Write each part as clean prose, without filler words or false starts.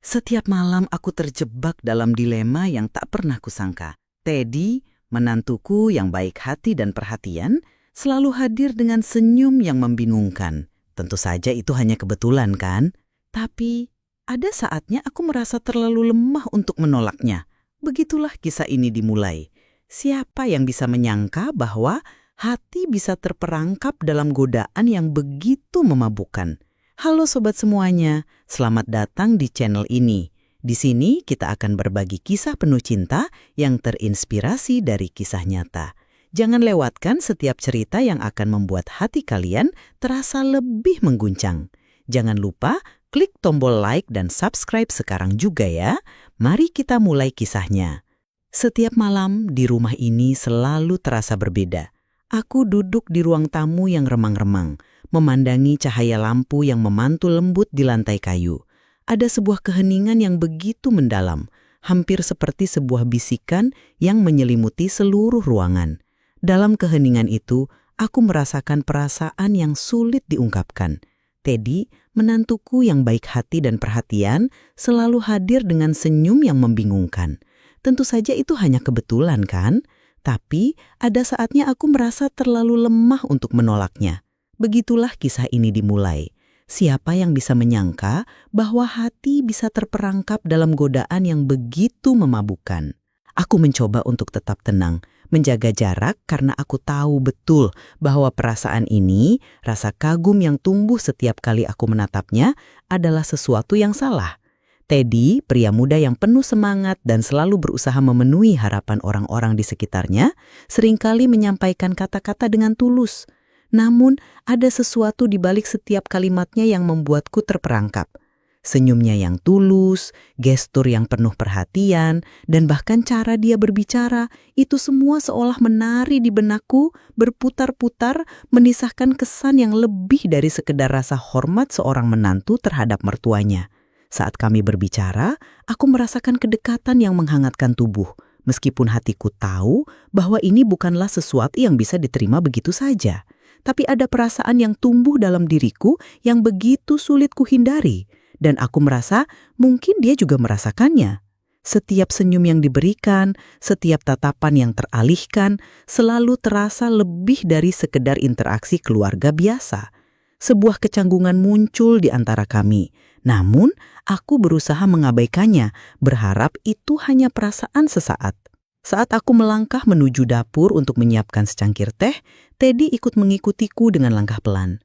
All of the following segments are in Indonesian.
Setiap malam aku terjebak dalam dilema yang tak pernah kusangka. Teddy, menantuku yang baik hati dan perhatian, selalu hadir dengan senyum yang membingungkan. Tentu saja itu hanya kebetulan kan? Tapi ada saatnya aku merasa terlalu lemah untuk menolaknya. Begitulah kisah ini dimulai. Siapa yang bisa menyangka bahwa hati bisa terperangkap dalam godaan yang begitu memabukkan? Halo sobat semuanya, selamat datang di channel ini. Di sini kita akan berbagi kisah penuh cinta yang terinspirasi dari kisah nyata. Jangan lewatkan setiap cerita yang akan membuat hati kalian terasa lebih mengguncang. Jangan lupa klik tombol like dan subscribe sekarang juga ya. Mari kita mulai kisahnya. Setiap malam di rumah ini selalu terasa berbeda. Aku duduk di ruang tamu yang remang-remang, memandangi cahaya lampu yang memantul lembut di lantai kayu. Ada sebuah keheningan yang begitu mendalam, hampir seperti sebuah bisikan yang menyelimuti seluruh ruangan. Dalam keheningan itu, aku merasakan perasaan yang sulit diungkapkan. Teddy, menantuku yang baik hati dan perhatian, selalu hadir dengan senyum yang membingungkan. Tentu saja itu hanya kebetulan kan? Tapi ada saatnya aku merasa terlalu lemah untuk menolaknya. Begitulah kisah ini dimulai. Siapa yang bisa menyangka bahwa hati bisa terperangkap dalam godaan yang begitu memabukkan? Aku mencoba untuk tetap tenang, menjaga jarak karena aku tahu betul bahwa perasaan ini, rasa kagum yang tumbuh setiap kali aku menatapnya, adalah sesuatu yang salah. Teddy, pria muda yang penuh semangat dan selalu berusaha memenuhi harapan orang-orang di sekitarnya, seringkali menyampaikan kata-kata dengan tulus. Namun, ada sesuatu di balik setiap kalimatnya yang membuatku terperangkap. Senyumnya yang tulus, gestur yang penuh perhatian, dan bahkan cara dia berbicara, itu semua seolah menari di benakku, berputar-putar, menisahkan kesan yang lebih dari sekedar rasa hormat seorang menantu terhadap mertuanya. Saat kami berbicara, aku merasakan kedekatan yang menghangatkan tubuh, meskipun hatiku tahu bahwa ini bukanlah sesuatu yang bisa diterima begitu saja. Tapi ada perasaan yang tumbuh dalam diriku yang begitu sulit kuhindari, dan aku merasa mungkin dia juga merasakannya. Setiap senyum yang diberikan, setiap tatapan yang teralihkan, selalu terasa lebih dari sekedar interaksi keluarga biasa. Sebuah kecanggungan muncul di antara kami. Namun, aku berusaha mengabaikannya, berharap itu hanya perasaan sesaat. Saat aku melangkah menuju dapur untuk menyiapkan secangkir teh, Teddy ikut mengikutiku dengan langkah pelan.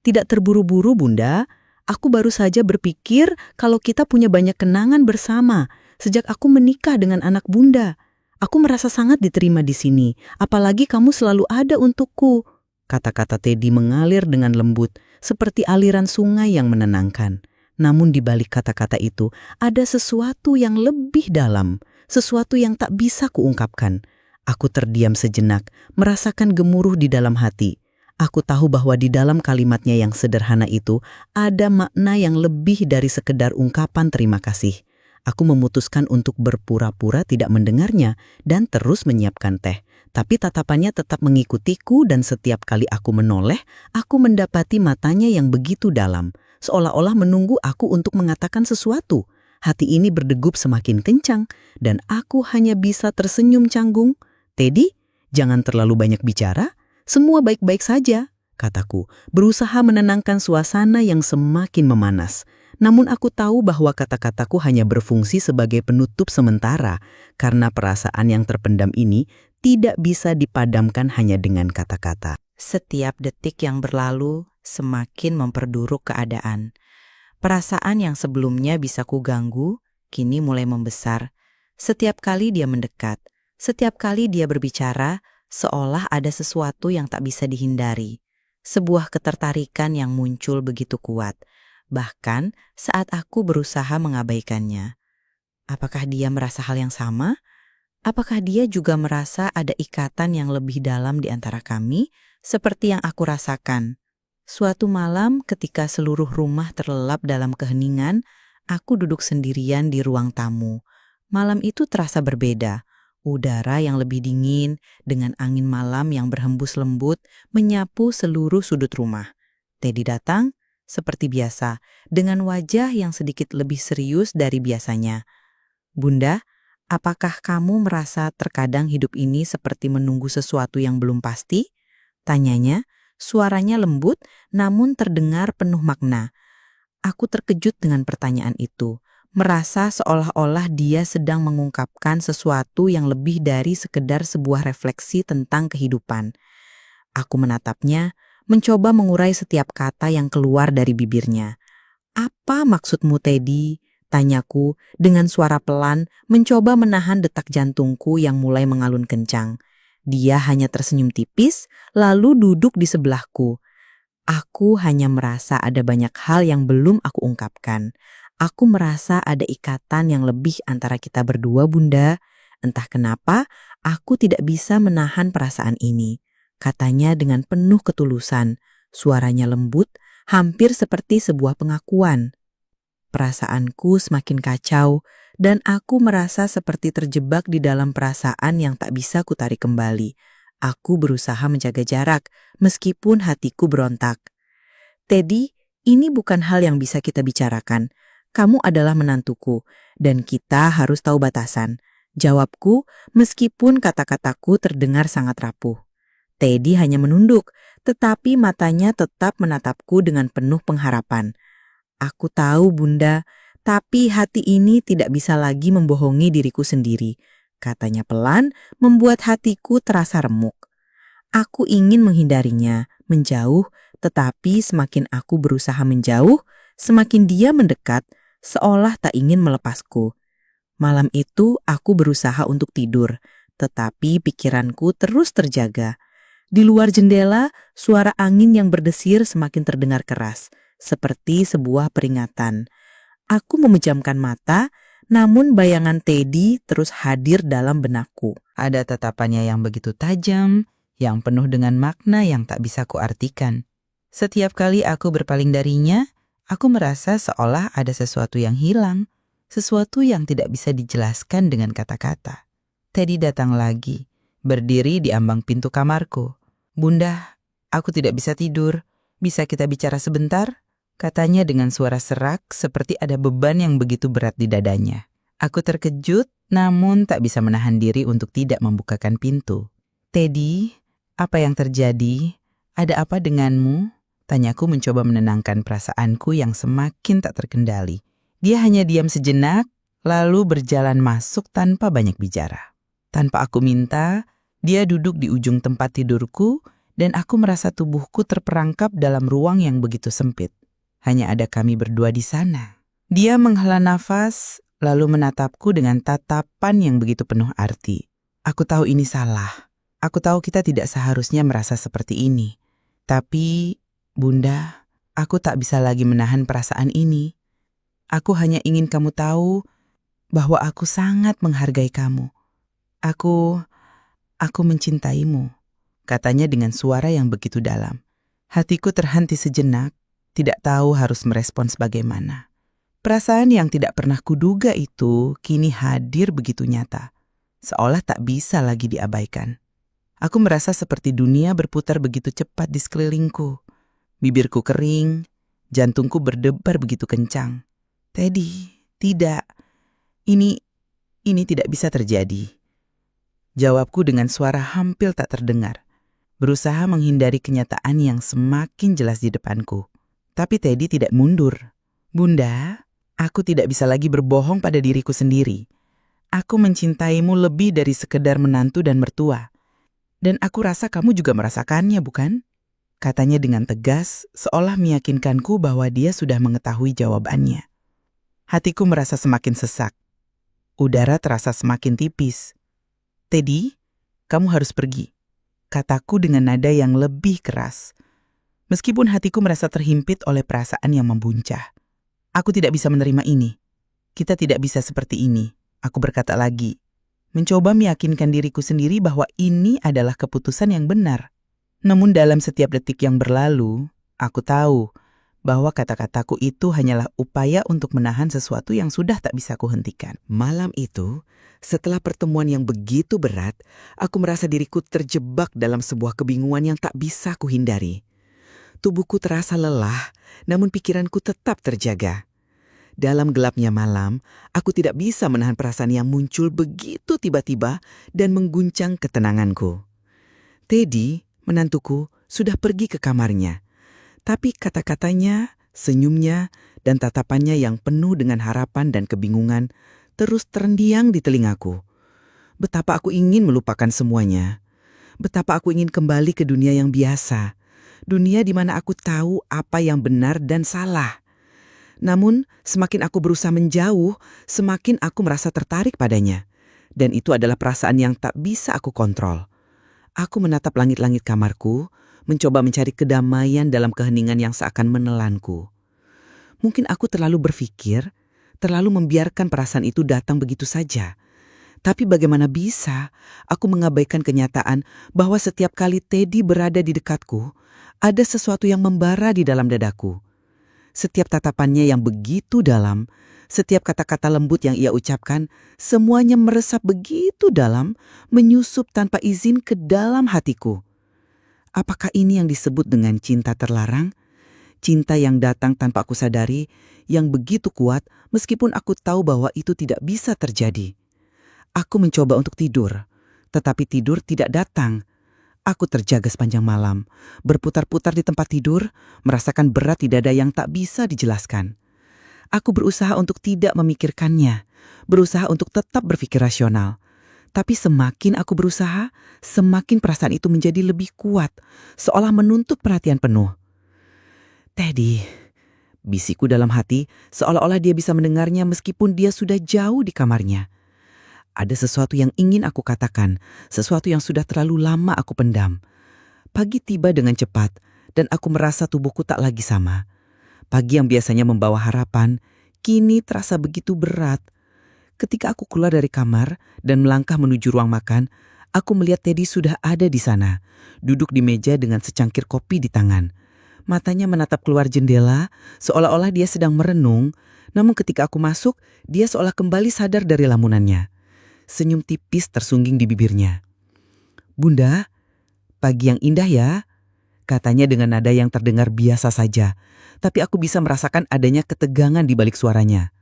Tidak terburu-buru, Bunda. Aku baru saja berpikir kalau kita punya banyak kenangan bersama sejak aku menikah dengan anak Bunda. Aku merasa sangat diterima di sini, apalagi kamu selalu ada untukku. Kata-kata Teddy mengalir dengan lembut, seperti aliran sungai yang menenangkan. Namun di balik kata-kata itu, ada sesuatu yang lebih dalam, sesuatu yang tak bisa kuungkapkan. Aku terdiam sejenak, merasakan gemuruh di dalam hati. Aku tahu bahwa di dalam kalimatnya yang sederhana itu, ada makna yang lebih dari sekedar ungkapan terima kasih. Aku memutuskan untuk berpura-pura tidak mendengarnya dan terus menyiapkan teh. Tapi tatapannya tetap mengikutiku dan setiap kali aku menoleh, aku mendapati matanya yang begitu dalam, seolah-olah menunggu aku untuk mengatakan sesuatu. Hati ini berdegup semakin kencang dan aku hanya bisa tersenyum canggung. Teddy, jangan terlalu banyak bicara, semua baik-baik saja, kataku, berusaha menenangkan suasana yang semakin memanas. Namun aku tahu bahwa kata-kataku hanya berfungsi sebagai penutup sementara, karena perasaan yang terpendam ini tidak bisa dipadamkan hanya dengan kata-kata. Setiap detik yang berlalu semakin memperburuk keadaan. Perasaan yang sebelumnya bisa kuganggu, kini mulai membesar. Setiap kali dia mendekat, setiap kali dia berbicara, seolah ada sesuatu yang tak bisa dihindari. Sebuah ketertarikan yang muncul begitu kuat, bahkan saat aku berusaha mengabaikannya. Apakah dia merasa hal yang sama? Apakah dia juga merasa ada ikatan yang lebih dalam di antara kami, seperti yang aku rasakan? Suatu malam ketika seluruh rumah terlelap dalam keheningan, aku duduk sendirian di ruang tamu. Malam itu terasa berbeda. Udara yang lebih dingin, dengan angin malam yang berhembus lembut, menyapu seluruh sudut rumah. Teddy datang, seperti biasa, dengan wajah yang sedikit lebih serius dari biasanya. Bunda, apakah kamu merasa terkadang hidup ini seperti menunggu sesuatu yang belum pasti? Tanyanya, suaranya lembut namun terdengar penuh makna. Aku terkejut dengan pertanyaan itu, merasa seolah-olah dia sedang mengungkapkan sesuatu yang lebih dari sekedar sebuah refleksi tentang kehidupan. Aku menatapnya, mencoba mengurai setiap kata yang keluar dari bibirnya. "Apa maksudmu, Teddy?" Tanyaku dengan suara pelan, mencoba menahan detak jantungku yang mulai mengalun kencang. Dia hanya tersenyum tipis, lalu duduk di sebelahku. Aku hanya merasa ada banyak hal yang belum aku ungkapkan. Aku merasa ada ikatan yang lebih antara kita berdua, Bunda. Entah kenapa, aku tidak bisa menahan perasaan ini. Katanya dengan penuh ketulusan. Suaranya lembut, hampir seperti sebuah pengakuan. Perasaanku semakin kacau, dan aku merasa seperti terjebak di dalam perasaan yang tak bisa kutarik kembali. Aku berusaha menjaga jarak, meskipun hatiku berontak. "Teddy, ini bukan hal yang bisa kita bicarakan. Kamu adalah menantuku, dan kita harus tahu batasan." Jawabku, meskipun kata-kataku terdengar sangat rapuh. Teddy hanya menunduk, tetapi matanya tetap menatapku dengan penuh pengharapan. "Aku tahu, Bunda, tapi hati ini tidak bisa lagi membohongi diriku sendiri," katanya pelan, membuat hatiku terasa remuk. Aku ingin menghindarinya, menjauh, tetapi semakin aku berusaha menjauh, semakin dia mendekat, seolah tak ingin melepasku. Malam itu aku berusaha untuk tidur, tetapi pikiranku terus terjaga. Di luar jendela, suara angin yang berdesir semakin terdengar keras, seperti sebuah peringatan. Aku memejamkan mata, namun bayangan Teddy terus hadir dalam benakku. Ada tatapannya yang begitu tajam, yang penuh dengan makna yang tak bisa kuartikan. Setiap kali aku berpaling darinya, aku merasa seolah ada sesuatu yang hilang, sesuatu yang tidak bisa dijelaskan dengan kata-kata. Teddy datang lagi, berdiri di ambang pintu kamarku. "Bunda, aku tidak bisa tidur. Bisa kita bicara sebentar?" Katanya dengan suara serak seperti ada beban yang begitu berat di dadanya. Aku terkejut, namun tak bisa menahan diri untuk tidak membukakan pintu. "Teddy, apa yang terjadi? Ada apa denganmu?" Tanyaku mencoba menenangkan perasaanku yang semakin tak terkendali. Dia hanya diam sejenak, lalu berjalan masuk tanpa banyak bicara. Tanpa aku minta, dia duduk di ujung tempat tidurku dan aku merasa tubuhku terperangkap dalam ruang yang begitu sempit. Hanya ada kami berdua di sana. Dia menghela nafas, lalu menatapku dengan tatapan yang begitu penuh arti. "Aku tahu ini salah. Aku tahu kita tidak seharusnya merasa seperti ini. Tapi, Bunda, aku tak bisa lagi menahan perasaan ini. Aku hanya ingin kamu tahu bahwa aku sangat menghargai kamu. Aku mencintaimu," katanya dengan suara yang begitu dalam. Hatiku terhenti sejenak, tidak tahu harus merespons bagaimana. Perasaan yang tidak pernah kuduga itu kini hadir begitu nyata, seolah tak bisa lagi diabaikan. Aku merasa seperti dunia berputar begitu cepat di sekelilingku. Bibirku kering, jantungku berdebar begitu kencang. "Teddy, tidak. Ini tidak bisa terjadi." Jawabku dengan suara hampir tak terdengar, berusaha menghindari kenyataan yang semakin jelas di depanku. Tapi Teddy tidak mundur. "Bunda, aku tidak bisa lagi berbohong pada diriku sendiri. Aku mencintaimu lebih dari sekedar menantu dan mertua. Dan aku rasa kamu juga merasakannya, bukan?" Katanya dengan tegas, seolah meyakinkanku bahwa dia sudah mengetahui jawabannya. Hatiku merasa semakin sesak. Udara terasa semakin tipis. "Teddy, kamu harus pergi," kataku dengan nada yang lebih keras. Meskipun hatiku merasa terhimpit oleh perasaan yang membuncah. "Aku tidak bisa menerima ini. Kita tidak bisa seperti ini," aku berkata lagi. Mencoba meyakinkan diriku sendiri bahwa ini adalah keputusan yang benar. Namun dalam setiap detik yang berlalu, aku tahu bahwa kata-kataku itu hanyalah upaya untuk menahan sesuatu yang sudah tak bisa kuhentikan. Malam itu, setelah pertemuan yang begitu berat, aku merasa diriku terjebak dalam sebuah kebingungan yang tak bisa kuhindari. Tubuhku terasa lelah, namun pikiranku tetap terjaga. Dalam gelapnya malam, aku tidak bisa menahan perasaan yang muncul begitu tiba-tiba dan mengguncang ketenanganku. Teddy, menantuku, sudah pergi ke kamarnya. Tapi kata-katanya, senyumnya, dan tatapannya yang penuh dengan harapan dan kebingungan terus terendiang di telingaku. Betapa aku ingin melupakan semuanya. Betapa aku ingin kembali ke dunia yang biasa. Dunia di mana aku tahu apa yang benar dan salah. Namun, semakin aku berusaha menjauh, semakin aku merasa tertarik padanya. Dan itu adalah perasaan yang tak bisa aku kontrol. Aku menatap langit-langit kamarku, mencoba mencari kedamaian dalam keheningan yang seakan menelanku. Mungkin aku terlalu berpikir, terlalu membiarkan perasaan itu datang begitu saja. Tapi bagaimana bisa aku mengabaikan kenyataan bahwa setiap kali Teddy berada di dekatku, ada sesuatu yang membara di dalam dadaku. Setiap tatapannya yang begitu dalam, setiap kata-kata lembut yang ia ucapkan, semuanya meresap begitu dalam, menyusup tanpa izin ke dalam hatiku. Apakah ini yang disebut dengan cinta terlarang? Cinta yang datang tanpa aku sadari, yang begitu kuat meskipun aku tahu bahwa itu tidak bisa terjadi. Aku mencoba untuk tidur, tetapi tidur tidak datang. Aku terjaga sepanjang malam, berputar-putar di tempat tidur, merasakan berat di dada yang tak bisa dijelaskan. Aku berusaha untuk tidak memikirkannya, berusaha untuk tetap berpikir rasional. Tapi semakin aku berusaha, semakin perasaan itu menjadi lebih kuat, seolah menuntut perhatian penuh. Teddy, bisikku dalam hati, seolah-olah dia bisa mendengarnya meskipun dia sudah jauh di kamarnya. Ada sesuatu yang ingin aku katakan, sesuatu yang sudah terlalu lama aku pendam. Pagi tiba dengan cepat, dan aku merasa tubuhku tak lagi sama. Pagi yang biasanya membawa harapan, kini terasa begitu berat. Ketika aku keluar dari kamar dan melangkah menuju ruang makan, aku melihat Teddy sudah ada di sana, duduk di meja dengan secangkir kopi di tangan. Matanya menatap keluar jendela, seolah-olah dia sedang merenung, namun ketika aku masuk, dia seolah kembali sadar dari lamunannya. Senyum tipis tersungging di bibirnya. "Bunda, pagi yang indah ya," katanya dengan nada yang terdengar biasa saja, tapi aku bisa merasakan adanya ketegangan di balik suaranya.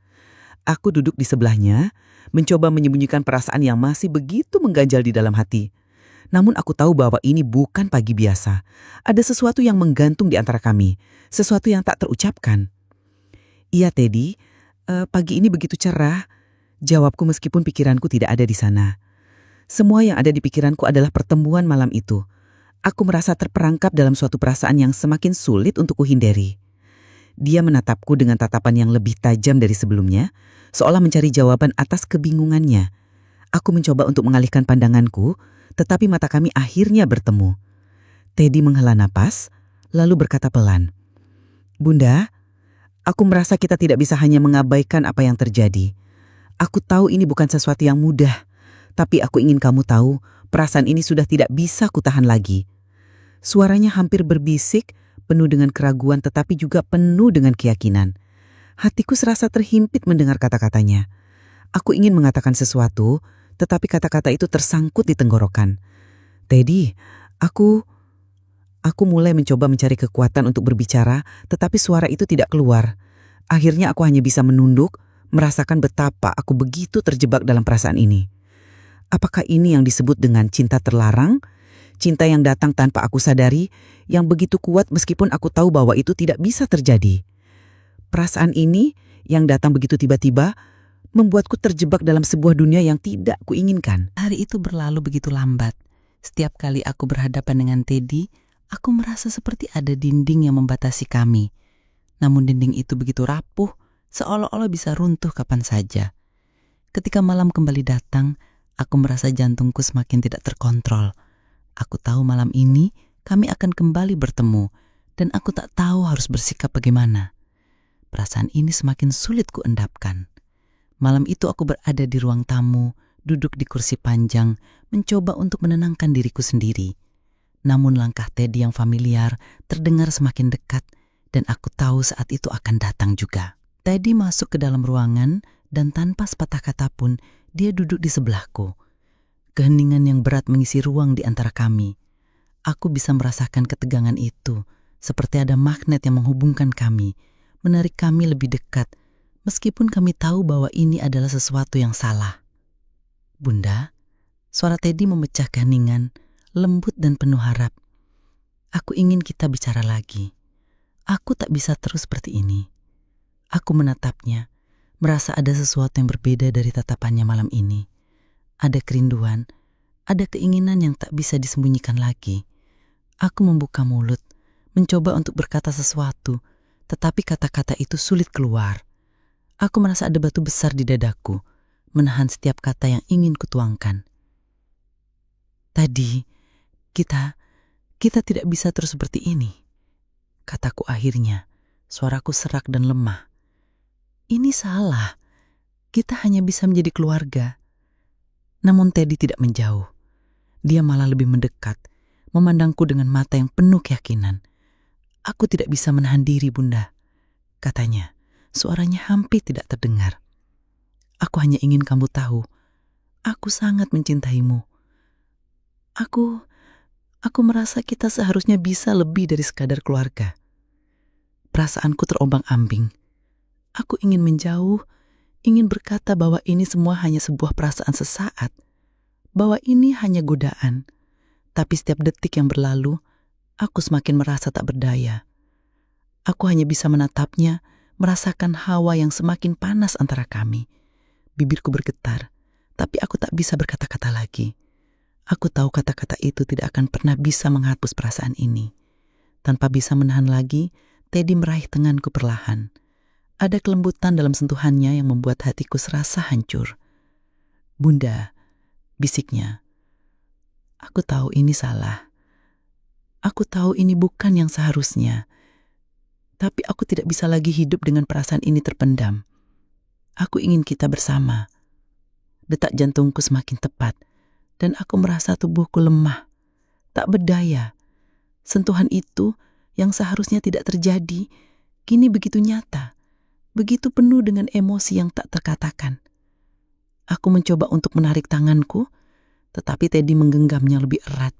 Aku duduk di sebelahnya, mencoba menyembunyikan perasaan yang masih begitu mengganjal di dalam hati. Namun aku tahu bahwa ini bukan pagi biasa. Ada sesuatu yang menggantung di antara kami, sesuatu yang tak terucapkan. "Iya Teddy, pagi ini begitu cerah," jawabku meskipun pikiranku tidak ada di sana. Semua yang ada di pikiranku adalah pertemuan malam itu. Aku merasa terperangkap dalam suatu perasaan yang semakin sulit untuk kuhindari. Dia menatapku dengan tatapan yang lebih tajam dari sebelumnya, seolah mencari jawaban atas kebingungannya. Aku mencoba untuk mengalihkan pandanganku, tetapi mata kami akhirnya bertemu. Teddy menghela napas, lalu berkata pelan, "Bunda, aku merasa kita tidak bisa hanya mengabaikan apa yang terjadi. Aku tahu ini bukan sesuatu yang mudah, tapi aku ingin kamu tahu perasaan ini sudah tidak bisa kutahan lagi." Suaranya hampir berbisik, penuh dengan keraguan tetapi juga penuh dengan keyakinan. Hatiku serasa terhimpit mendengar kata-katanya. Aku ingin mengatakan sesuatu, tetapi kata-kata itu tersangkut di tenggorokan. "Teddy, aku mulai mencoba mencari kekuatan untuk berbicara, tetapi suara itu tidak keluar. Akhirnya aku hanya bisa menunduk, merasakan betapa aku begitu terjebak dalam perasaan ini. Apakah ini yang disebut dengan cinta terlarang? Cinta yang datang tanpa aku sadari, yang begitu kuat meskipun aku tahu bahwa itu tidak bisa terjadi. Perasaan ini yang datang begitu tiba-tiba membuatku terjebak dalam sebuah dunia yang tidak kuinginkan." Hari itu berlalu begitu lambat. Setiap kali aku berhadapan dengan Teddy, aku merasa seperti ada dinding yang membatasi kami. Namun dinding itu begitu rapuh, seolah-olah bisa runtuh kapan saja. Ketika malam kembali datang, aku merasa jantungku semakin tidak terkontrol. Aku tahu malam ini kami akan kembali bertemu, dan aku tak tahu harus bersikap bagaimana. Perasaan ini semakin sulit kuendapkan. Malam itu aku berada di ruang tamu, duduk di kursi panjang, mencoba untuk menenangkan diriku sendiri. Namun langkah Teddy yang familiar terdengar semakin dekat, dan aku tahu saat itu akan datang juga. Teddy masuk ke dalam ruangan, dan tanpa sepatah kata pun dia duduk di sebelahku. Keheningan yang berat mengisi ruang di antara kami. Aku bisa merasakan ketegangan itu, seperti ada magnet yang menghubungkan kami, menarik kami lebih dekat, meskipun kami tahu bahwa ini adalah sesuatu yang salah. Bunda, suara Teddy memecah keheningan, lembut dan penuh harap. Aku ingin kita bicara lagi. Aku tak bisa terus seperti ini. Aku menatapnya, merasa ada sesuatu yang berbeda dari tatapannya malam ini. Ada kerinduan, ada keinginan yang tak bisa disembunyikan lagi. Aku membuka mulut, mencoba untuk berkata sesuatu, tetapi kata-kata itu sulit keluar. Aku merasa ada batu besar di dadaku, menahan setiap kata yang ingin kutuangkan. Tadi, kita tidak bisa terus seperti ini, kataku akhirnya, suaraku serak dan lemah. Ini salah, kita hanya bisa menjadi keluarga. Namun Teddy tidak menjauh. Dia malah lebih mendekat, memandangku dengan mata yang penuh keyakinan. Aku tidak bisa menahan diri, Bunda, katanya. Suaranya hampir tidak terdengar. Aku hanya ingin kamu tahu, aku sangat mencintaimu. Aku merasa kita seharusnya bisa lebih dari sekadar keluarga. Perasaanku terombang-ambing. Aku ingin menjauh, ingin berkata bahwa ini semua hanya sebuah perasaan sesaat, bahwa ini hanya godaan. Tapi setiap detik yang berlalu, aku semakin merasa tak berdaya. Aku hanya bisa menatapnya, merasakan hawa yang semakin panas antara kami. Bibirku bergetar, tapi aku tak bisa berkata-kata lagi. Aku tahu kata-kata itu tidak akan pernah bisa menghapus perasaan ini. Tanpa bisa menahan lagi, Teddy meraih tanganku perlahan. Ada kelembutan dalam sentuhannya yang membuat hatiku serasa hancur. Bunda, bisiknya. Aku tahu ini salah. Aku tahu ini bukan yang seharusnya. Tapi aku tidak bisa lagi hidup dengan perasaan ini terpendam. Aku ingin kita bersama. Detak jantungku semakin tepat, dan aku merasa tubuhku lemah, tak berdaya. Sentuhan itu yang seharusnya tidak terjadi, kini begitu nyata, begitu penuh dengan emosi yang tak terkatakan. Aku mencoba untuk menarik tanganku, tetapi Teddy menggenggamnya lebih erat.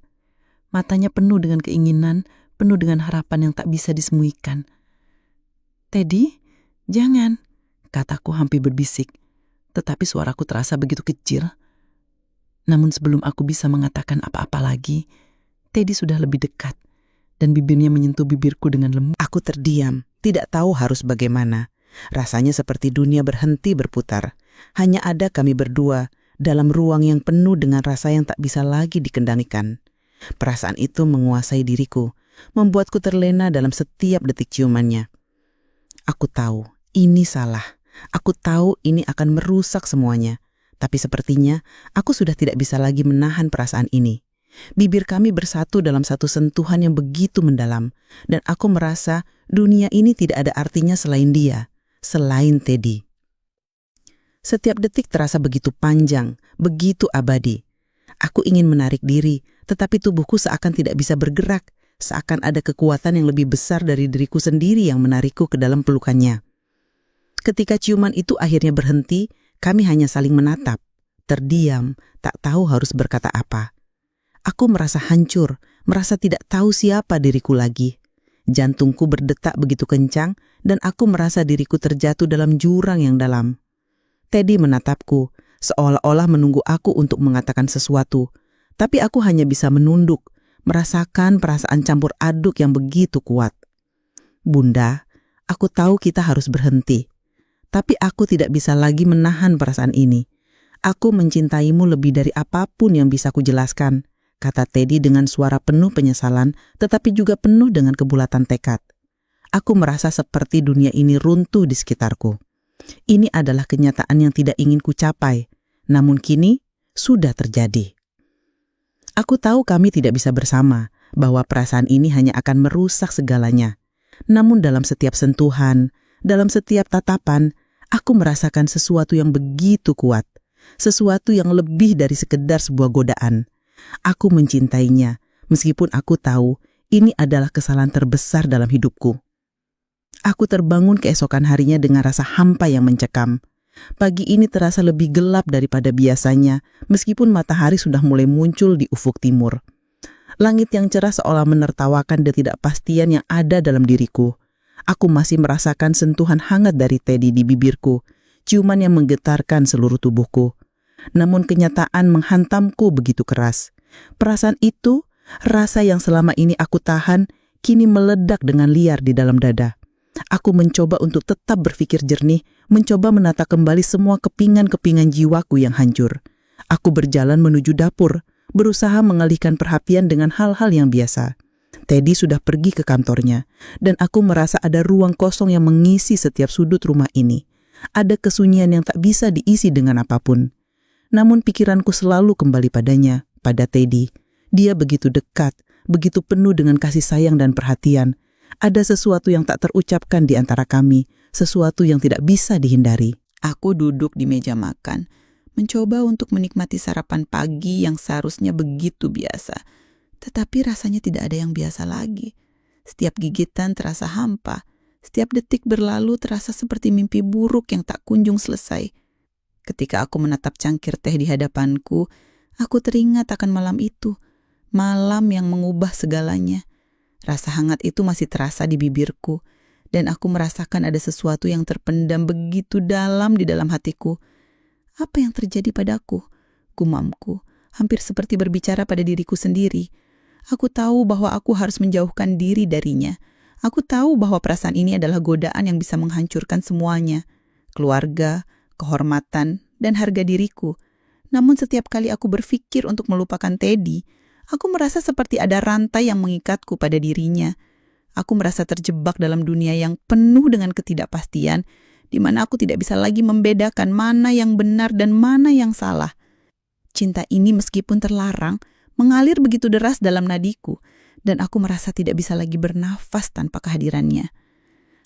Matanya penuh dengan keinginan, penuh dengan harapan yang tak bisa disembunyikan. Teddy, jangan, kataku hampir berbisik, tetapi suaraku terasa begitu kecil. Namun sebelum aku bisa mengatakan apa-apa lagi, Teddy sudah lebih dekat, dan bibirnya menyentuh bibirku dengan lembut. Aku terdiam, tidak tahu harus bagaimana. Rasanya seperti dunia berhenti berputar. Hanya ada kami berdua, dalam ruang yang penuh dengan rasa yang tak bisa lagi dikendalikan. Perasaan itu menguasai diriku, membuatku terlena dalam setiap detik ciumannya. Aku tahu, ini salah. Aku tahu ini akan merusak semuanya. Tapi sepertinya aku sudah tidak bisa lagi menahan perasaan ini. Bibir kami bersatu dalam satu sentuhan yang begitu mendalam. Dan aku merasa dunia ini tidak ada artinya selain dia, selain Teddy. Setiap detik terasa begitu panjang, begitu abadi. Aku ingin menarik diri, tetapi tubuhku seakan tidak bisa bergerak. Seakan ada kekuatan yang lebih besar dari diriku sendiri yang menarikku ke dalam pelukannya. Ketika ciuman itu akhirnya berhenti, kami hanya saling menatap, terdiam, tak tahu harus berkata apa. Aku merasa hancur, merasa tidak tahu siapa diriku lagi. Jantungku berdetak begitu kencang, dan aku merasa diriku terjatuh dalam jurang yang dalam. Teddy menatapku, seolah-olah menunggu aku untuk mengatakan sesuatu, tapi aku hanya bisa menunduk, merasakan perasaan campur aduk yang begitu kuat. Bunda, aku tahu kita harus berhenti. Tapi aku tidak bisa lagi menahan perasaan ini. Aku mencintaimu lebih dari apapun yang bisa kujelaskan, kata Teddy dengan suara penuh penyesalan, tetapi juga penuh dengan kebulatan tekad. Aku merasa seperti dunia ini runtuh di sekitarku. Ini adalah kenyataan yang tidak ingin kucapai, namun kini sudah terjadi. Aku tahu kami tidak bisa bersama, bahwa perasaan ini hanya akan merusak segalanya. Namun dalam setiap sentuhan, dalam setiap tatapan, aku merasakan sesuatu yang begitu kuat. Sesuatu yang lebih dari sekedar sebuah godaan. Aku mencintainya, meskipun aku tahu ini adalah kesalahan terbesar dalam hidupku. Aku terbangun keesokan harinya dengan rasa hampa yang mencekam. Pagi ini terasa lebih gelap daripada biasanya, meskipun matahari sudah mulai muncul di ufuk timur. Langit yang cerah seolah menertawakan ketidakpastian yang ada dalam diriku. Aku masih merasakan sentuhan hangat dari Teddy di bibirku, ciuman yang menggetarkan seluruh tubuhku. Namun kenyataan menghantamku begitu keras. Perasaan itu, rasa yang selama ini aku tahan, kini meledak dengan liar di dalam dada. Aku mencoba untuk tetap berpikir jernih, mencoba menata kembali semua kepingan-kepingan jiwaku yang hancur. Aku berjalan menuju dapur, berusaha mengalihkan perhatian dengan hal-hal yang biasa. Teddy sudah pergi ke kantornya, dan aku merasa ada ruang kosong yang mengisi setiap sudut rumah ini. Ada kesunyian yang tak bisa diisi dengan apapun. Namun pikiranku selalu kembali padanya, pada Teddy. Dia begitu dekat, begitu penuh dengan kasih sayang dan perhatian. Ada sesuatu yang tak terucapkan di antara kami, sesuatu yang tidak bisa dihindari. Aku duduk di meja makan, mencoba untuk menikmati sarapan pagi yang seharusnya begitu biasa. Tetapi rasanya tidak ada yang biasa lagi. Setiap gigitan terasa hampa. Setiap detik berlalu terasa seperti mimpi buruk yang tak kunjung selesai. Ketika aku menatap cangkir teh di hadapanku, aku teringat akan malam itu. Malam yang mengubah segalanya. Rasa hangat itu masih terasa di bibirku, dan aku merasakan ada sesuatu yang terpendam begitu dalam di dalam hatiku. Apa yang terjadi padaku? Gumamku, hampir seperti berbicara pada diriku sendiri. Aku tahu bahwa aku harus menjauhkan diri darinya. Aku tahu bahwa perasaan ini adalah godaan yang bisa menghancurkan semuanya. Keluarga, kehormatan, dan harga diriku. Namun setiap kali aku berpikir untuk melupakan Teddy, aku merasa seperti ada rantai yang mengikatku pada dirinya. Aku merasa terjebak dalam dunia yang penuh dengan ketidakpastian, di mana aku tidak bisa lagi membedakan mana yang benar dan mana yang salah. Cinta ini meskipun terlarang, mengalir begitu deras dalam nadiku, dan aku merasa tidak bisa lagi bernafas tanpa kehadirannya.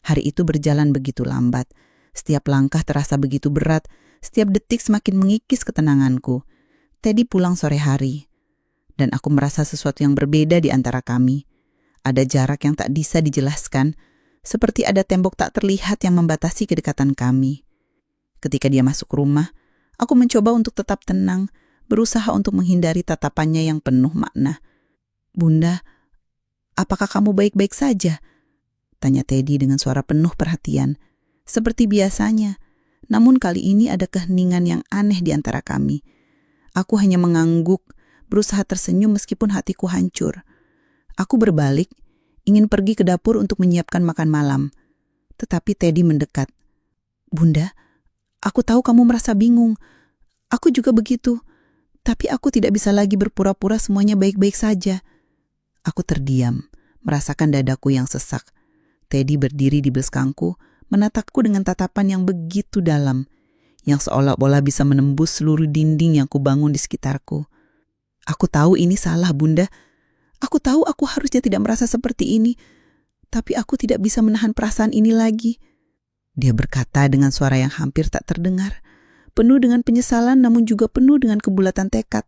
Hari itu berjalan begitu lambat. Setiap langkah terasa begitu berat, setiap detik semakin mengikis ketenanganku. Teddy pulang sore hari. Dan aku merasa sesuatu yang berbeda di antara kami. Ada jarak yang tak bisa dijelaskan, seperti ada tembok tak terlihat yang membatasi kedekatan kami. Ketika dia masuk rumah, aku mencoba untuk tetap tenang, berusaha untuk menghindari tatapannya yang penuh makna. "Bunda, apakah kamu baik-baik saja?" tanya Teddy dengan suara penuh perhatian. Seperti biasanya, namun kali ini ada keheningan yang aneh di antara kami. Aku hanya mengangguk, berusaha tersenyum meskipun hatiku hancur. Aku berbalik, ingin pergi ke dapur untuk menyiapkan makan malam. Tetapi Teddy mendekat. "Bunda, aku tahu kamu merasa bingung. Aku juga begitu. Tapi aku tidak bisa lagi berpura-pura semuanya baik-baik saja." Aku terdiam, merasakan dadaku yang sesak. Teddy berdiri di belakangku, menatapku dengan tatapan yang begitu dalam, yang seolah-olah bisa menembus seluruh dinding yang kubangun di sekitarku. "Aku tahu ini salah, Bunda. Aku tahu aku harusnya tidak merasa seperti ini. Tapi aku tidak bisa menahan perasaan ini lagi." Dia berkata dengan suara yang hampir tak terdengar, penuh dengan penyesalan namun juga penuh dengan kebulatan tekad.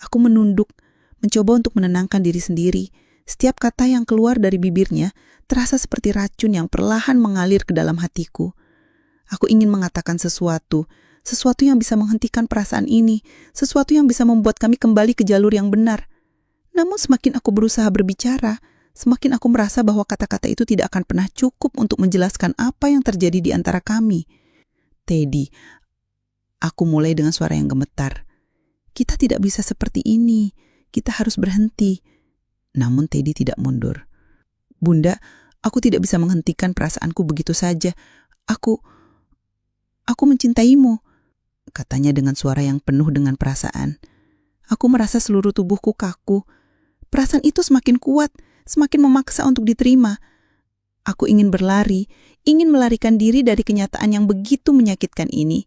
Aku menunduk, mencoba untuk menenangkan diri sendiri. Setiap kata yang keluar dari bibirnya terasa seperti racun yang perlahan mengalir ke dalam hatiku. Aku ingin mengatakan sesuatu yang bisa menghentikan perasaan ini, sesuatu yang bisa membuat kami kembali ke jalur yang benar. Namun semakin aku berusaha berbicara, semakin aku merasa bahwa kata-kata itu tidak akan pernah cukup untuk menjelaskan apa yang terjadi di antara kami. "Teddy," aku mulai dengan suara yang gemetar. "Kita tidak bisa seperti ini. Kita harus berhenti." Namun Teddy tidak mundur. "Bunda, aku tidak bisa menghentikan perasaanku begitu saja. Aku mencintaimu," katanya dengan suara yang penuh dengan perasaan. Aku merasa seluruh tubuhku kaku. Perasaan itu semakin kuat, semakin memaksa untuk diterima. Aku ingin berlari, ingin melarikan diri dari kenyataan yang begitu menyakitkan ini.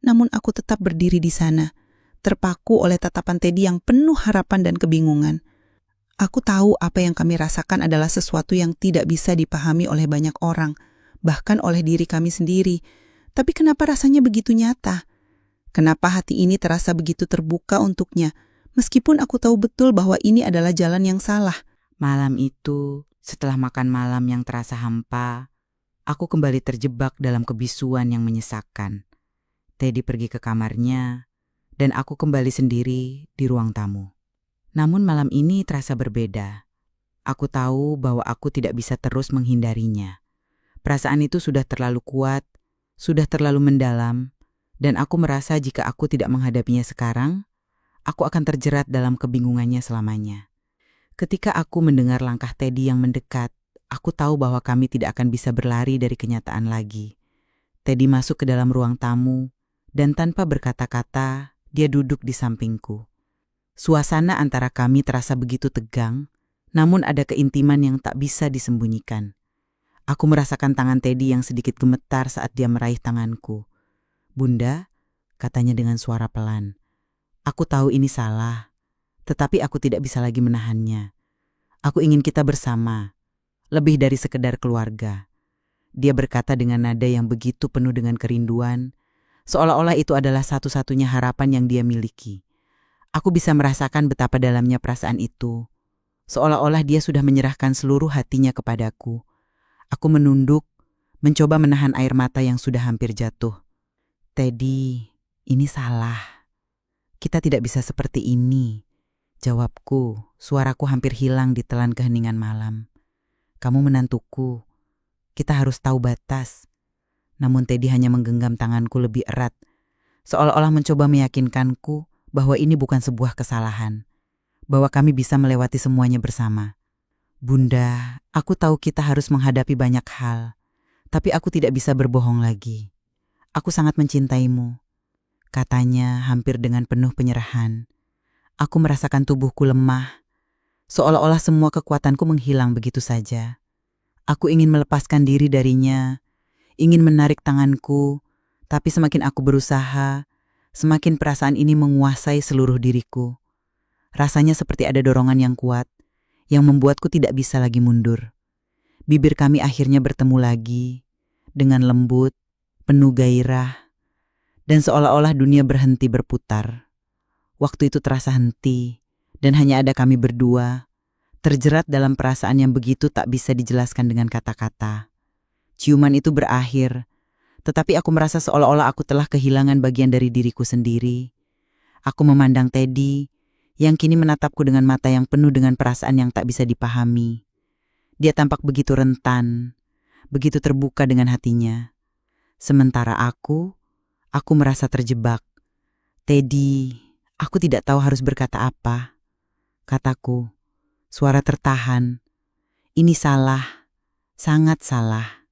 Namun aku tetap berdiri di sana, terpaku oleh tatapan Teddy yang penuh harapan dan kebingungan. Aku tahu apa yang kami rasakan adalah sesuatu yang tidak bisa dipahami oleh banyak orang, bahkan oleh diri kami sendiri. Tapi kenapa rasanya begitu nyata? Kenapa hati ini terasa begitu terbuka untuknya, meskipun aku tahu betul bahwa ini adalah jalan yang salah? Malam itu, setelah makan malam yang terasa hampa, aku kembali terjebak dalam kebisuan yang menyesakkan. Teddy pergi ke kamarnya, dan aku kembali sendiri di ruang tamu. Namun malam ini terasa berbeda. Aku tahu bahwa aku tidak bisa terus menghindarinya. Perasaan itu sudah terlalu kuat, sudah terlalu mendalam, dan aku merasa jika aku tidak menghadapinya sekarang, aku akan terjerat dalam kebingungannya selamanya. Ketika aku mendengar langkah Teddy yang mendekat, aku tahu bahwa kami tidak akan bisa berlari dari kenyataan lagi. Teddy masuk ke dalam ruang tamu, dan tanpa berkata-kata, dia duduk di sampingku. Suasana antara kami terasa begitu tegang, namun ada keintiman yang tak bisa disembunyikan. Aku merasakan tangan Teddy yang sedikit gemetar saat dia meraih tanganku. "Bunda," katanya dengan suara pelan. "Aku tahu ini salah, tetapi aku tidak bisa lagi menahannya. Aku ingin kita bersama, lebih dari sekedar keluarga." Dia berkata dengan nada yang begitu penuh dengan kerinduan, seolah-olah itu adalah satu-satunya harapan yang dia miliki. Aku bisa merasakan betapa dalamnya perasaan itu, seolah-olah dia sudah menyerahkan seluruh hatinya kepadaku. Aku menunduk, mencoba menahan air mata yang sudah hampir jatuh. "Teddy, ini salah. Kita tidak bisa seperti ini," jawabku. Suaraku hampir hilang di telan keheningan malam. "Kamu menantuku. Kita harus tahu batas." Namun Teddy hanya menggenggam tanganku lebih erat, seolah-olah mencoba meyakinkanku bahwa ini bukan sebuah kesalahan, bahwa kami bisa melewati semuanya bersama. "Bunda, aku tahu kita harus menghadapi banyak hal, tapi aku tidak bisa berbohong lagi. Aku sangat mencintaimu," katanya hampir dengan penuh penyerahan. Aku merasakan tubuhku lemah, seolah-olah semua kekuatanku menghilang begitu saja. Aku ingin melepaskan diri darinya, ingin menarik tanganku, tapi semakin aku berusaha, semakin perasaan ini menguasai seluruh diriku. Rasanya seperti ada dorongan yang kuat, yang membuatku tidak bisa lagi mundur. Bibir kami akhirnya bertemu lagi, dengan lembut, penuh gairah, dan seolah-olah dunia berhenti berputar. Waktu itu terasa henti, dan hanya ada kami berdua, terjerat dalam perasaan yang begitu tak bisa dijelaskan dengan kata-kata. Ciuman itu berakhir, tetapi aku merasa seolah-olah aku telah kehilangan bagian dari diriku sendiri. Aku memandang Teddy, yang kini menatapku dengan mata yang penuh dengan perasaan yang tak bisa dipahami. Dia tampak begitu rentan, begitu terbuka dengan hatinya. Sementara aku merasa terjebak. "Teddy, aku tidak tahu harus berkata apa," kataku. Suara tertahan. "Ini salah, sangat salah."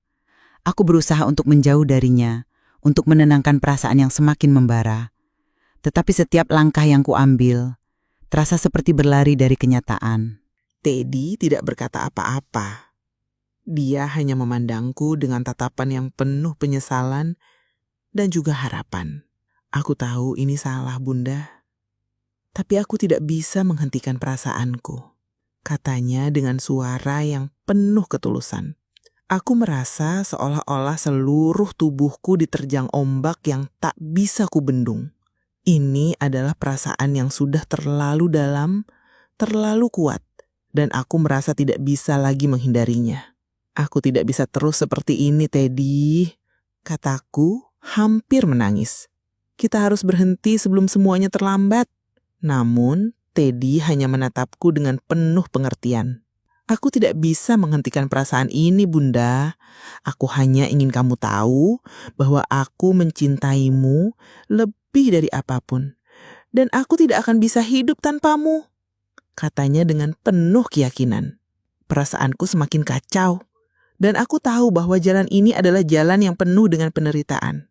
Aku berusaha untuk menjauh darinya, untuk menenangkan perasaan yang semakin membara. Tetapi setiap langkah yang kuambil terasa seperti berlari dari kenyataan. Teddy tidak berkata apa-apa. Dia hanya memandangku dengan tatapan yang penuh penyesalan dan juga harapan. "Aku tahu ini salah, Bunda. Tapi aku tidak bisa menghentikan perasaanku," katanya dengan suara yang penuh ketulusan. Aku merasa seolah-olah seluruh tubuhku diterjang ombak yang tak bisa kubendung. Ini adalah perasaan yang sudah terlalu dalam, terlalu kuat, dan aku merasa tidak bisa lagi menghindarinya. "Aku tidak bisa terus seperti ini, Teddy," kataku hampir menangis. "Kita harus berhenti sebelum semuanya terlambat." Namun, Teddy hanya menatapku dengan penuh pengertian. "Aku tidak bisa menghentikan perasaan ini, Bunda. Aku hanya ingin kamu tahu bahwa aku mencintaimu lebih dari apapun. Dan aku tidak akan bisa hidup tanpamu," katanya dengan penuh keyakinan. Perasaanku semakin kacau, dan aku tahu bahwa jalan ini adalah jalan yang penuh dengan penderitaan.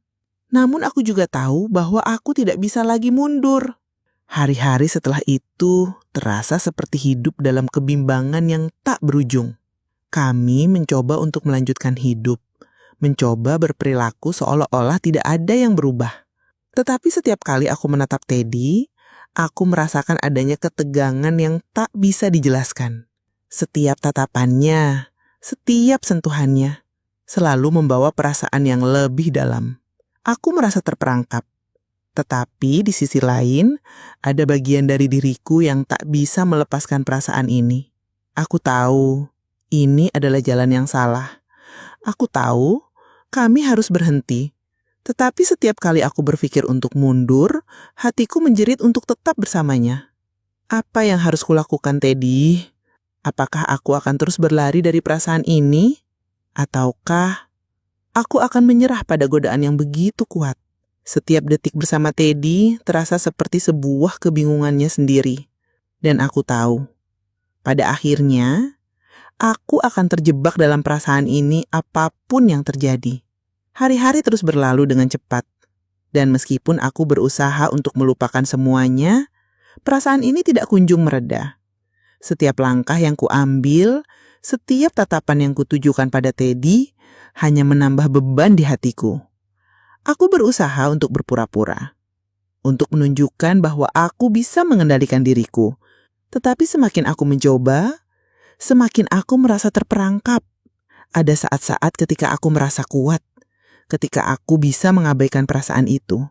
Namun aku juga tahu bahwa aku tidak bisa lagi mundur. Hari-hari setelah itu terasa seperti hidup dalam kebimbangan yang tak berujung. Kami mencoba untuk melanjutkan hidup, mencoba berperilaku seolah-olah tidak ada yang berubah. Tetapi setiap kali aku menatap Teddy, aku merasakan adanya ketegangan yang tak bisa dijelaskan. Setiap tatapannya, setiap sentuhannya, selalu membawa perasaan yang lebih dalam. Aku merasa terperangkap. Tetapi di sisi lain, ada bagian dari diriku yang tak bisa melepaskan perasaan ini. Aku tahu ini adalah jalan yang salah. Aku tahu kami harus berhenti. Tetapi setiap kali aku berpikir untuk mundur, hatiku menjerit untuk tetap bersamanya. Apa yang harus kulakukan, Teddy? Apakah aku akan terus berlari dari perasaan ini? Ataukah aku akan menyerah pada godaan yang begitu kuat? Setiap detik bersama Teddy terasa seperti sebuah kebingungannya sendiri. Dan aku tahu, pada akhirnya, aku akan terjebak dalam perasaan ini apapun yang terjadi. Hari-hari terus berlalu dengan cepat. Dan meskipun aku berusaha untuk melupakan semuanya, perasaan ini tidak kunjung mereda. Setiap langkah yang kuambil, setiap tatapan yang kutujukan pada Teddy, hanya menambah beban di hatiku. Aku berusaha untuk berpura-pura, untuk menunjukkan bahwa aku bisa mengendalikan diriku. Tetapi semakin aku mencoba, semakin aku merasa terperangkap. Ada saat-saat ketika aku merasa kuat, ketika aku bisa mengabaikan perasaan itu.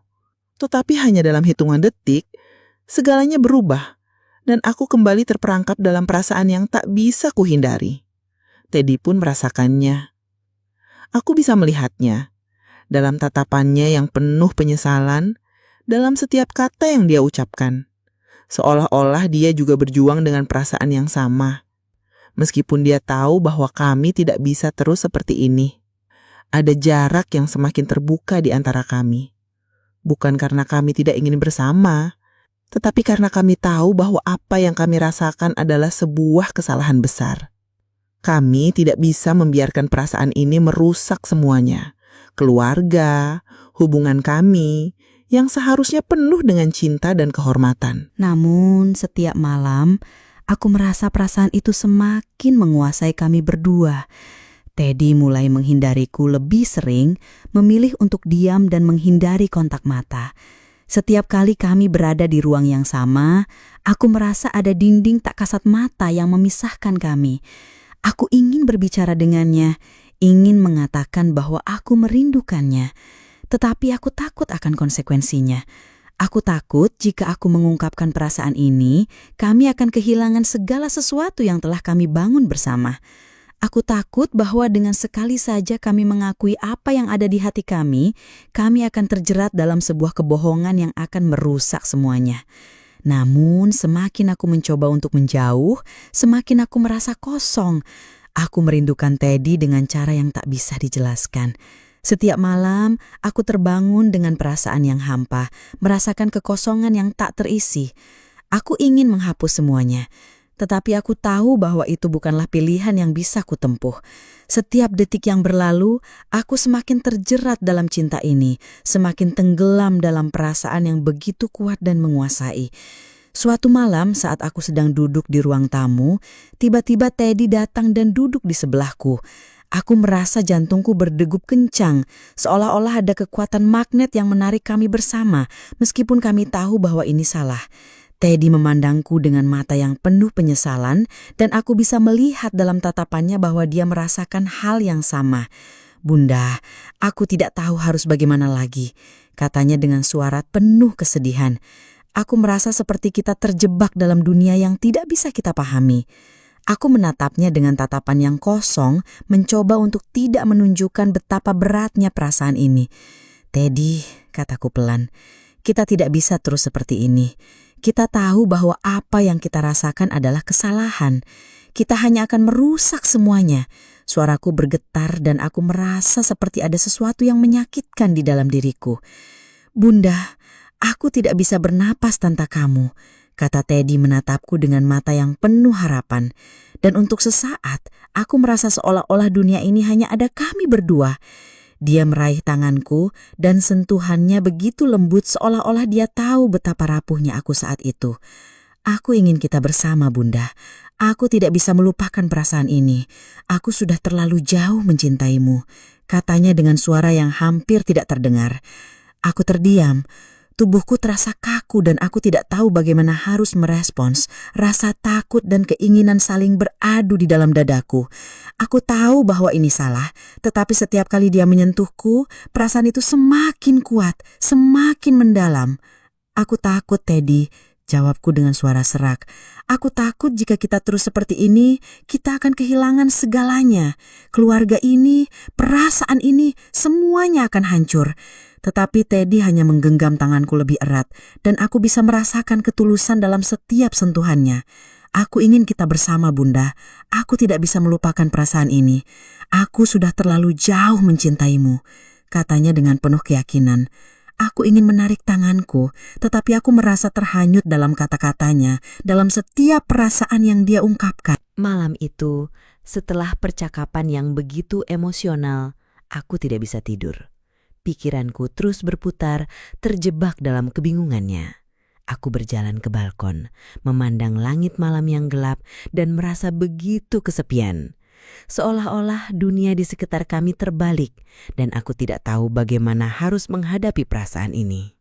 Tetapi hanya dalam hitungan detik, segalanya berubah, dan aku kembali terperangkap dalam perasaan yang tak bisa kuhindari. Teddy pun merasakannya. Aku bisa melihatnya, dalam tatapannya yang penuh penyesalan, dalam setiap kata yang dia ucapkan. Seolah-olah dia juga berjuang dengan perasaan yang sama. Meskipun dia tahu bahwa kami tidak bisa terus seperti ini. Ada jarak yang semakin terbuka di antara kami. Bukan karena kami tidak ingin bersama, tetapi karena kami tahu bahwa apa yang kami rasakan adalah sebuah kesalahan besar. Kami tidak bisa membiarkan perasaan ini merusak semuanya. Keluarga, hubungan kami, yang seharusnya penuh dengan cinta dan kehormatan. Namun setiap malam, aku merasa perasaan itu semakin menguasai kami berdua. Teddy mulai menghindariku lebih sering, memilih untuk diam dan menghindari kontak mata. Setiap kali kami berada di ruang yang sama, aku merasa ada dinding tak kasat mata yang memisahkan kami. Aku ingin berbicara dengannya, ingin mengatakan bahwa aku merindukannya. Tetapi aku takut akan konsekuensinya. Aku takut jika aku mengungkapkan perasaan ini, kami akan kehilangan segala sesuatu yang telah kami bangun bersama. Aku takut bahwa dengan sekali saja kami mengakui apa yang ada di hati kami akan terjerat dalam sebuah kebohongan yang akan merusak semuanya. Namun semakin aku mencoba untuk menjauh, semakin aku merasa kosong. Aku merindukan Teddy dengan cara yang tak bisa dijelaskan. Setiap malam, aku terbangun dengan perasaan yang hampa, merasakan kekosongan yang tak terisi. Aku ingin menghapus semuanya. Tetapi aku tahu bahwa itu bukanlah pilihan yang bisa kutempuh. Setiap detik yang berlalu, aku semakin terjerat dalam cinta ini, semakin tenggelam dalam perasaan yang begitu kuat dan menguasai. Suatu malam saat aku sedang duduk di ruang tamu, tiba-tiba Teddy datang dan duduk di sebelahku. Aku merasa jantungku berdegup kencang, seolah-olah ada kekuatan magnet yang menarik kami bersama, meskipun kami tahu bahwa ini salah. Teddy memandangku dengan mata yang penuh penyesalan dan aku bisa melihat dalam tatapannya bahwa dia merasakan hal yang sama. "Bunda, aku tidak tahu harus bagaimana lagi," katanya dengan suara penuh kesedihan. Aku merasa seperti kita terjebak dalam dunia yang tidak bisa kita pahami. Aku menatapnya dengan tatapan yang kosong, mencoba untuk tidak menunjukkan betapa beratnya perasaan ini. "Teddy," kataku pelan, "kita tidak bisa terus seperti ini. Kita tahu bahwa apa yang kita rasakan adalah kesalahan. Kita hanya akan merusak semuanya." Suaraku bergetar dan aku merasa seperti ada sesuatu yang menyakitkan di dalam diriku. "Bunda, aku tidak bisa bernapas tanpa kamu," kata Teddy menatapku dengan mata yang penuh harapan. Dan untuk sesaat, aku merasa seolah-olah dunia ini hanya ada kami berdua. Dia meraih tanganku dan sentuhannya begitu lembut seolah-olah dia tahu betapa rapuhnya aku saat itu. "Aku ingin kita bersama, Bunda. Aku tidak bisa melupakan perasaan ini. Aku sudah terlalu jauh mencintaimu," katanya dengan suara yang hampir tidak terdengar. Aku terdiam. Tubuhku terasa kaku dan aku tidak tahu bagaimana harus merespons. Rasa takut dan keinginan saling beradu di dalam dadaku. Aku tahu bahwa ini salah, tetapi setiap kali dia menyentuhku, perasaan itu semakin kuat, semakin mendalam. "Aku takut, Teddy. Jawabku dengan suara serak. Aku takut jika kita terus seperti ini, kita akan kehilangan segalanya. Keluarga ini, perasaan ini, semuanya akan hancur. Tetapi Teddy hanya menggenggam tanganku lebih erat dan aku bisa merasakan ketulusan dalam setiap sentuhannya. Aku ingin kita bersama, Bunda. Aku tidak bisa melupakan perasaan ini. Aku sudah terlalu jauh mencintaimu, katanya dengan penuh keyakinan. Aku ingin menarik tanganku, tetapi aku merasa terhanyut dalam kata-katanya, dalam setiap perasaan yang dia ungkapkan. Malam itu, setelah percakapan yang begitu emosional, aku tidak bisa tidur. Pikiranku terus berputar, terjebak dalam kebingungannya. Aku berjalan ke balkon, memandang langit malam yang gelap dan merasa begitu kesepian. Seolah-olah dunia di sekitar kami terbalik dan aku tidak tahu bagaimana harus menghadapi perasaan ini.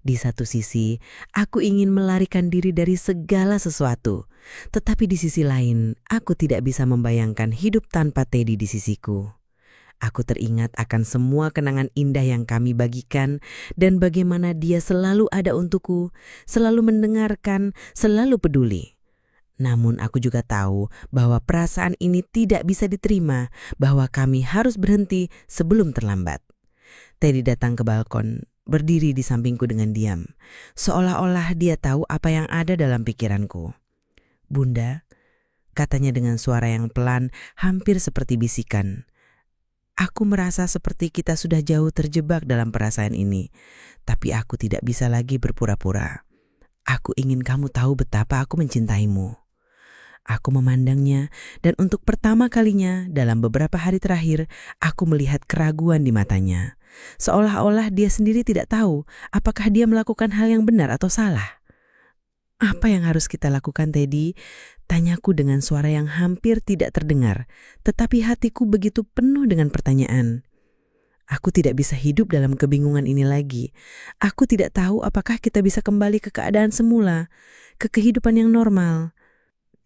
Di satu sisi, aku ingin melarikan diri dari segala sesuatu. Tetapi di sisi lain, aku tidak bisa membayangkan hidup tanpa Teddy di sisiku. Aku teringat akan semua kenangan indah yang kami bagikan dan bagaimana dia selalu ada untukku, selalu mendengarkan, selalu peduli. Namun aku juga tahu bahwa perasaan ini tidak bisa diterima, bahwa kami harus berhenti sebelum terlambat. Teddy datang ke balkon, berdiri di sampingku dengan diam, seolah-olah dia tahu apa yang ada dalam pikiranku. "Bunda," katanya dengan suara yang pelan, hampir seperti bisikan. "Aku merasa seperti kita sudah jauh terjebak dalam perasaan ini, tapi aku tidak bisa lagi berpura-pura. Aku ingin kamu tahu betapa aku mencintaimu." Aku memandangnya dan untuk pertama kalinya dalam beberapa hari terakhir, aku melihat keraguan di matanya. Seolah-olah dia sendiri tidak tahu apakah dia melakukan hal yang benar atau salah. "Apa yang harus kita lakukan, Teddy?" Tanyaku dengan suara yang hampir tidak terdengar, tetapi hatiku begitu penuh dengan pertanyaan. Aku tidak bisa hidup dalam kebingungan ini lagi. Aku tidak tahu apakah kita bisa kembali ke keadaan semula, ke kehidupan yang normal.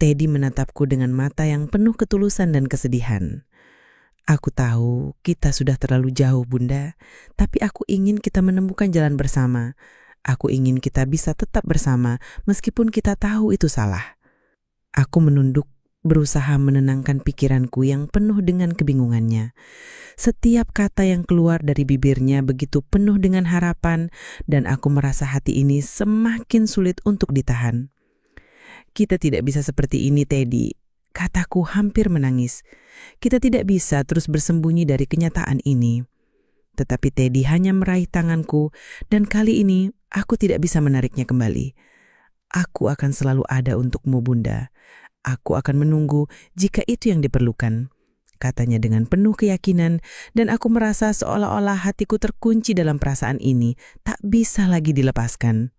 Teddy menatapku dengan mata yang penuh ketulusan dan kesedihan. "Aku tahu kita sudah terlalu jauh, Bunda, tapi aku ingin kita menemukan jalan bersama. Aku ingin kita bisa tetap bersama meskipun kita tahu itu salah." Aku menunduk, berusaha menenangkan pikiranku yang penuh dengan kebingungannya. Setiap kata yang keluar dari bibirnya begitu penuh dengan harapan dan aku merasa hati ini semakin sulit untuk ditahan. "Kita tidak bisa seperti ini, Teddy," kataku hampir menangis. "Kita tidak bisa terus bersembunyi dari kenyataan ini." Tetapi Teddy hanya meraih tanganku dan kali ini aku tidak bisa menariknya kembali. "Aku akan selalu ada untukmu, Bunda. Aku akan menunggu jika itu yang diperlukan," katanya dengan penuh keyakinan dan aku merasa seolah-olah hatiku terkunci dalam perasaan ini, tak bisa lagi dilepaskan.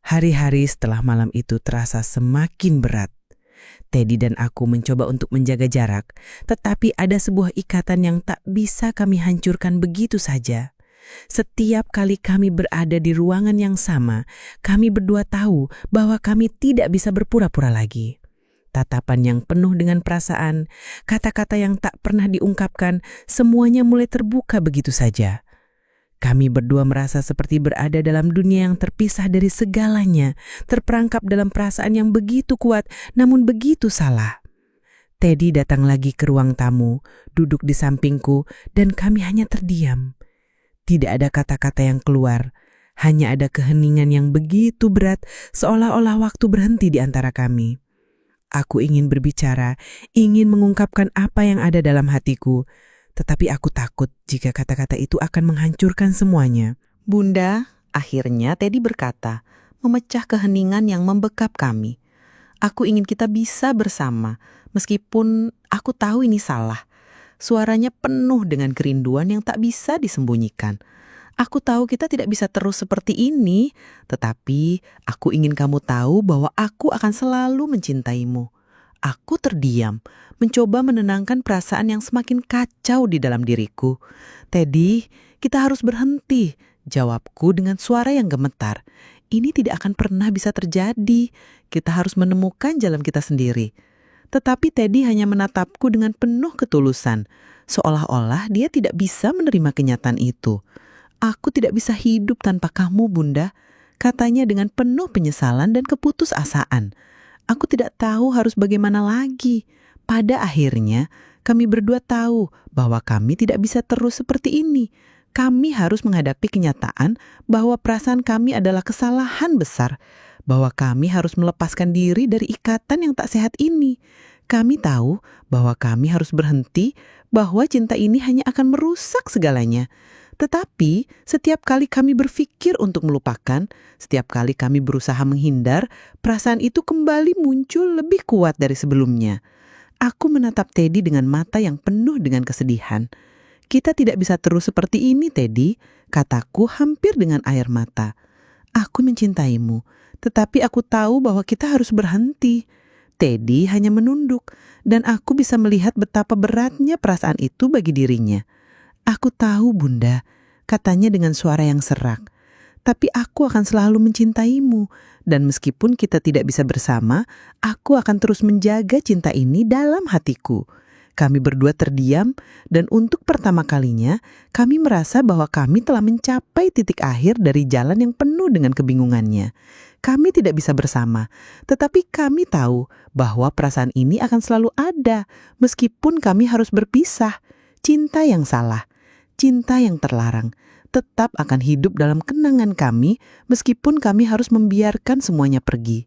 Hari-hari setelah malam itu terasa semakin berat. Teddy dan aku mencoba untuk menjaga jarak, tetapi ada sebuah ikatan yang tak bisa kami hancurkan begitu saja. Setiap kali kami berada di ruangan yang sama, kami berdua tahu bahwa kami tidak bisa berpura-pura lagi. Tatapan yang penuh dengan perasaan, kata-kata yang tak pernah diungkapkan, semuanya mulai terbuka begitu saja. Kami berdua merasa seperti berada dalam dunia yang terpisah dari segalanya, terperangkap dalam perasaan yang begitu kuat namun begitu salah. Teddy datang lagi ke ruang tamu, duduk di sampingku dan kami hanya terdiam. Tidak ada kata-kata yang keluar, hanya ada keheningan yang begitu berat seolah-olah waktu berhenti di antara kami. Aku ingin berbicara, ingin mengungkapkan apa yang ada dalam hatiku, tetapi aku takut jika kata-kata itu akan menghancurkan semuanya. "Bunda," akhirnya Teddy berkata, memecah keheningan yang membekap kami. "Aku ingin kita bisa bersama, meskipun aku tahu ini salah." Suaranya penuh dengan kerinduan yang tak bisa disembunyikan. "Aku tahu kita tidak bisa terus seperti ini, tetapi aku ingin kamu tahu bahwa aku akan selalu mencintaimu." Aku terdiam, mencoba menenangkan perasaan yang semakin kacau di dalam diriku. "Teddy, kita harus berhenti," jawabku dengan suara yang gemetar. "Ini tidak akan pernah bisa terjadi. Kita harus menemukan jalan kita sendiri." Tetapi Teddy hanya menatapku dengan penuh ketulusan, seolah-olah dia tidak bisa menerima kenyataan itu. "Aku tidak bisa hidup tanpa kamu, Bunda," Katanya dengan penuh penyesalan dan keputusasaan. Aku tidak tahu harus bagaimana lagi. Pada akhirnya, kami berdua tahu bahwa kami tidak bisa terus seperti ini. Kami harus menghadapi kenyataan bahwa perasaan kami adalah kesalahan besar, bahwa kami harus melepaskan diri dari ikatan yang tak sehat ini. Kami tahu bahwa kami harus berhenti, bahwa cinta ini hanya akan merusak segalanya. Tetapi setiap kali kami berpikir untuk melupakan, setiap kali kami berusaha menghindar, perasaan itu kembali muncul lebih kuat dari sebelumnya. Aku menatap Teddy dengan mata yang penuh dengan kesedihan. Kita tidak bisa terus seperti ini, Teddy, kataku hampir dengan air mata. Aku mencintaimu, tetapi aku tahu bahwa kita harus berhenti. Teddy hanya menunduk, dan aku bisa melihat betapa beratnya perasaan itu bagi dirinya. Aku tahu, Bunda, katanya dengan suara yang serak. Tapi aku akan selalu mencintaimu, dan meskipun kita tidak bisa bersama, aku akan terus menjaga cinta ini dalam hatiku. Kami berdua terdiam, dan untuk pertama kalinya, kami merasa bahwa kami telah mencapai titik akhir dari jalan yang penuh dengan kebingungannya. Kami tidak bisa bersama, tetapi kami tahu bahwa perasaan ini akan selalu ada, meskipun kami harus berpisah. Cinta yang salah, cinta yang terlarang, tetap akan hidup dalam kenangan kami, meskipun kami harus membiarkan semuanya pergi.